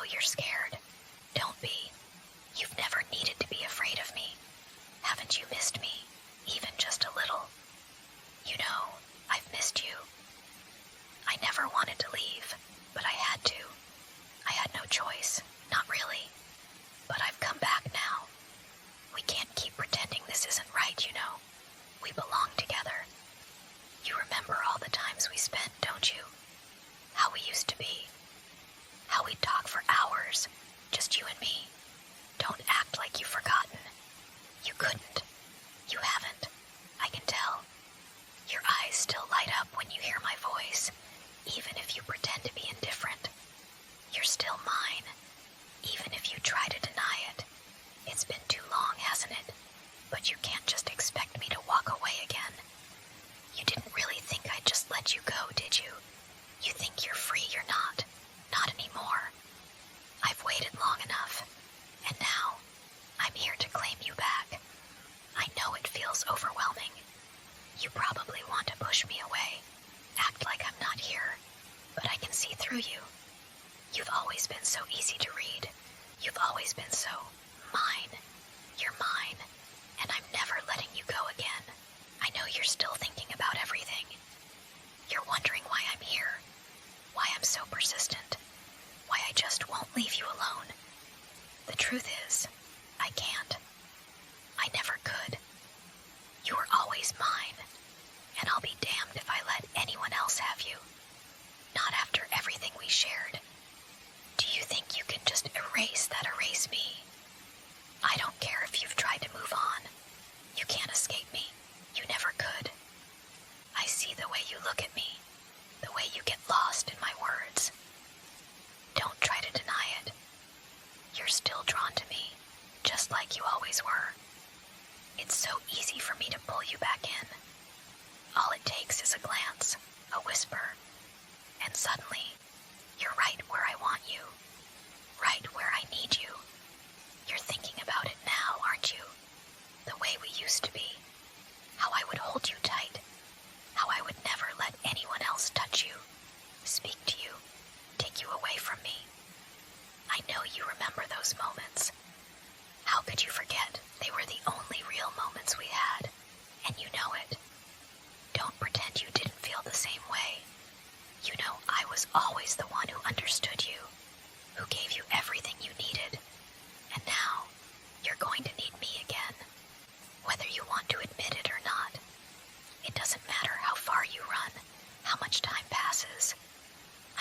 know you're scared. Don't be. You've never needed to be afraid of me. Haven't you missed me, even just a little? You know, I've missed you. I never wanted to leave, but I had to. I had no choice, not really. But I've come back now. We can't keep pretending this isn't right, you know. We belong together. You remember all the times we spent, don't you? How we used to be. How we'd talk for hours, just you and me. Don't act like you've forgotten. You couldn't. You haven't. I can tell. Your eyes still light up when you hear my voice, even if you pretend to be indifferent. You're still mine, even if you try to deny it. It's been too long, hasn't it? But you can't just expect me to walk away again. You didn't really think I'd just let you go, did you? You think you're free, you're not. Not anymore. I've waited long enough, and now I'm here to claim you back. I know it feels overwhelming. You probably want to push me away, act like I'm not here, but I can see through you. You've always been so easy to read. You've always been so mine. You're mine, and I'm never letting you go again. I know you're still thinking about everything. You're wondering why I'm here, why I'm so persistent, why I just won't leave you alone. The truth is, I can't. I never could. You were always mine, and I'll be damned if I let anyone else have you. Not after everything we shared. Do you think you can just erase me? I don't care if you've tried to move on. You can't escape me. You never could. I see the way you look at me, the way you get lost in my words. Don't try to deny it. You're still drawn to me, just like you always were. It's so easy for me to pull you back in. All it takes is a glance, a whisper, and suddenly, you're right where I want you, right where I need you. You're thinking about it now, aren't you? The way we used to be, how I would hold you tight, how I would never let anyone else touch you, speak to you, take you away from me. I know you remember those moments. How could you forget? They were the only real moments we had, and you know it. Don't pretend you didn't feel the same way. You know I was always the one who understood you, who gave you everything you needed. And now, you're going to need me again, whether you want to admit it or not. It doesn't matter how far you run, how much time passes.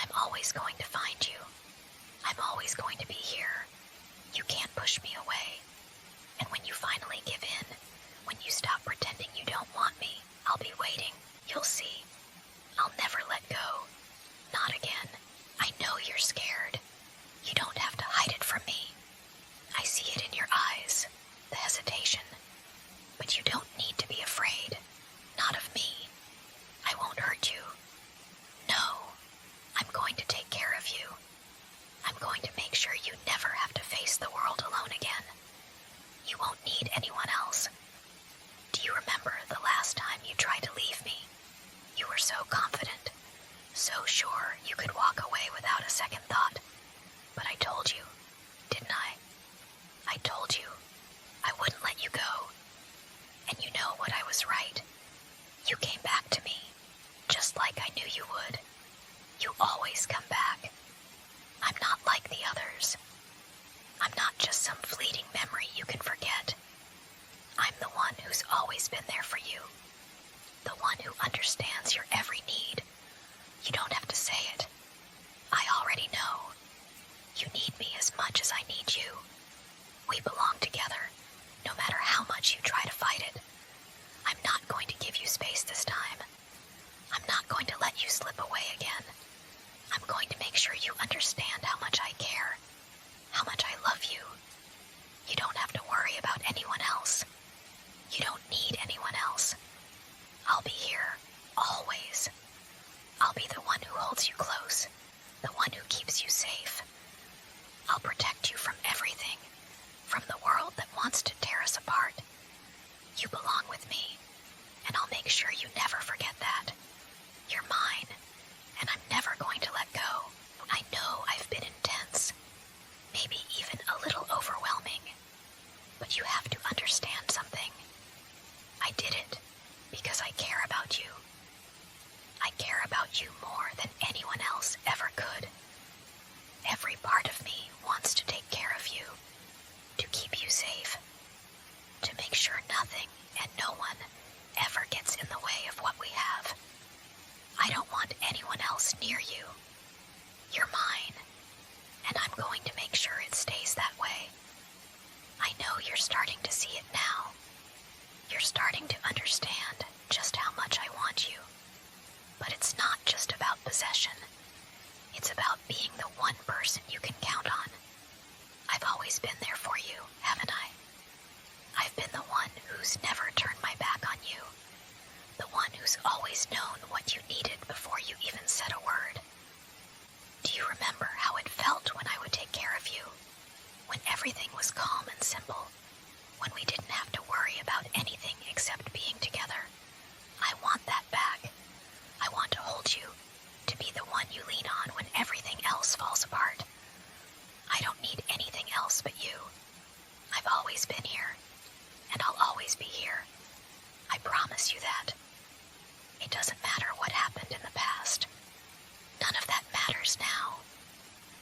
I'm always going to find you. I'm always going to be here. You can't push me away. And when you finally give in, when you stop pretending you don't want me, I'll be waiting. You'll see. I'll never let go. Not again. I know you're scared. You don't have to hide it from me. I see it in your eyes, the hesitation. But you don't need to be afraid. Not of me. I won't hurt you. No. I'm going to take care of you. I'm going to make sure you never have to face the world alone again. You won't need anyone else. Do you remember the last time you tried to leave me? You were so confident, so sure you could walk away without a second thought. But I told you, didn't I? I told you I wouldn't let you go. And you know what, I was right. You came back to me, just like I knew you would. You always come back. I'm not like the others. I'm not just some fleeting memory you can forget. I'm the one who's always been there for you. The one who understands your every need. You don't have to say it. I already know. You need me as much as I need you. We belong together, no matter how much you try to fight it. I'm not going to give you space this time. I'm not going to let you slip away again. I'm going to make sure you understand how much I care, how much I love you. You don't have to worry about anyone else. You don't need anyone else. I'll be here, always. I'll be the one who holds you close, the one who keeps you safe. I'll protect you from everything, from the world that wants to tear us apart. You belong with me, and I'll make sure you never forget that. You're mine, and I'm never going to let go. I know I've been intense, being the one person you can count on. I've always been there for you, haven't I? I've been the one who's never turned my back on you. The one who's always known what you needed before you even said a word. Do you remember how it felt when I would take care of you? When everything was calm and simple? When we didn't have to worry about anything except being together? I want that back. I want to hold you, to be the one you lean on when everything else falls apart. I don't need anything else but you. I've always been here, and I'll always be here. I promise you that. It doesn't matter what happened in the past. None of that matters now.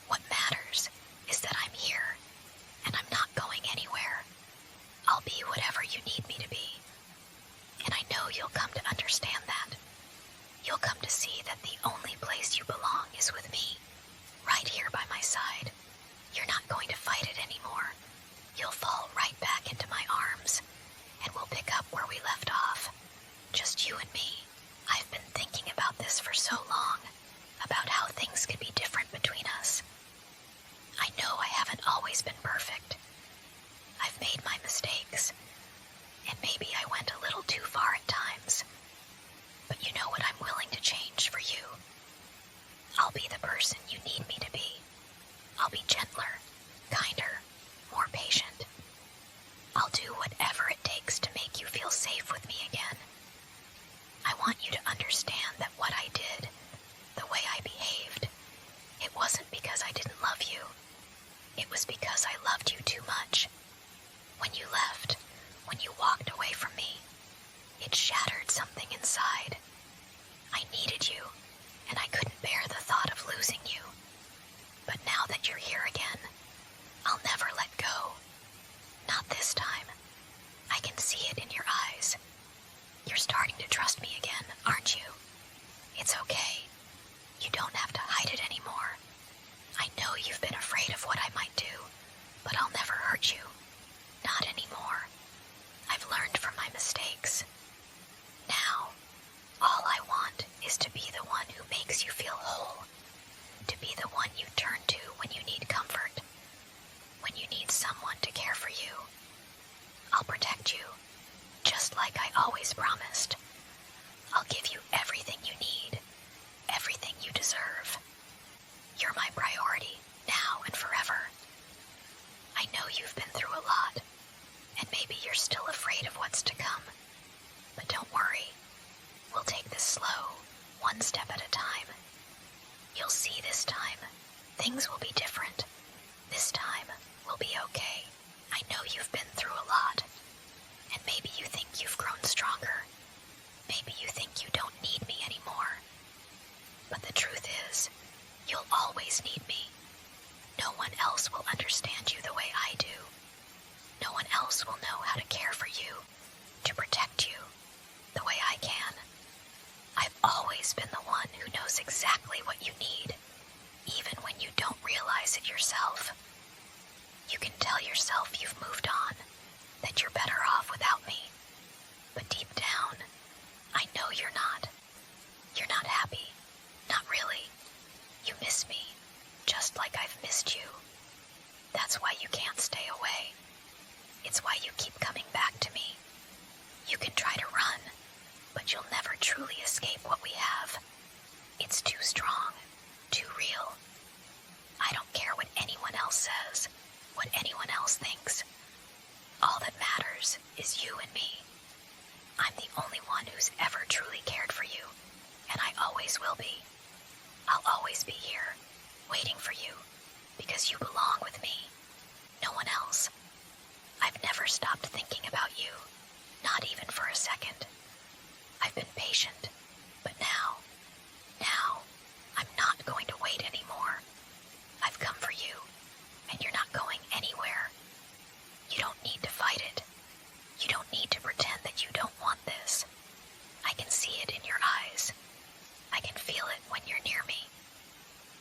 What matters is that I'm here, and I'm not going anywhere. I'll be whatever you need me to be. And I know you'll come to understand that. You'll come to see that the only place you belong is with me, right here by my side. You're not going to fight it anymore. You'll fall right back into my arms, and we'll pick up where we left off. Just you and me. I've been thinking about this for so long, about how things could be different between us. I know I haven't always been perfect. I've made my mistakes, and maybe I went a little too far at times. But you know what I'm willing to change for you? I'll be the person you need me to be. I'll be gentler, kinder, more patient. I'll do whatever it takes to make you feel safe with me again. I want you to understand that what I did, the way I behaved, it wasn't because I didn't love you. It was because I loved you too much. When you left, when you walked away from me, it shattered something inside. I needed you, and I couldn't bear the thought of losing you. But now that you're here again, I'll never let go. Not this time. I can see it in your eyes. You're starting to trust me again, aren't you? It's okay. You don't have to hide it anymore. I know you've been afraid of what I might do, but I'll never hurt you. Not anymore. I've learned from my mistakes. Now, all I want is to be the one who makes you feel whole. To be the one you turn to when you need comfort. When you need someone to care for you. I'll protect you, just like I always promised. I'll give you everything you need, everything you deserve. You're my priority, now and forever. I know you've been through a lot, and maybe you're still afraid of what's to come. But don't worry, we'll take this slow, one step at a time. You'll see this time, things will be different. This time, we'll be okay. I know you've been through a lot, and maybe you think you've grown stronger. Maybe you think you don't need me anymore. But the truth is, you'll always need me. No one else will understand you the way I do. No one else will know how to care for you, to protect you, the way I can. I've always been the one who knows exactly what you need, even when you don't realize it yourself. You can tell yourself you've moved on, that you're better off without me. But deep down, I know you're not. You're not happy. Not really. You miss me, just like I've missed you. That's why you can't stay away. It's why you keep coming back to me. You can try to run, but you'll never truly escape what we have. It's too strong, too real. I don't care what anyone else says, what anyone else thinks. All that matters is you and me. I'm the only one who's ever truly cared for you, and I always will be. I'll always be here, waiting for you, because you belong with me. No one else. I've never stopped thinking about you, not even for a second. I've been patient, but now, I'm not going to wait anymore. I've come for you, and you're not going anywhere. You don't need to fight it. You don't need to pretend that you don't want this. I can see it in your eyes. I can feel it when you're near me.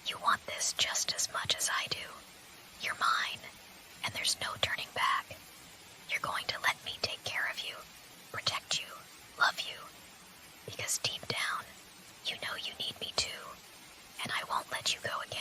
You want this just as much as I do. You're mine, and there's no turning back. You're going to let me take care of you, protect you, love you, because deep down, you know you need me too, and I won't let you go again.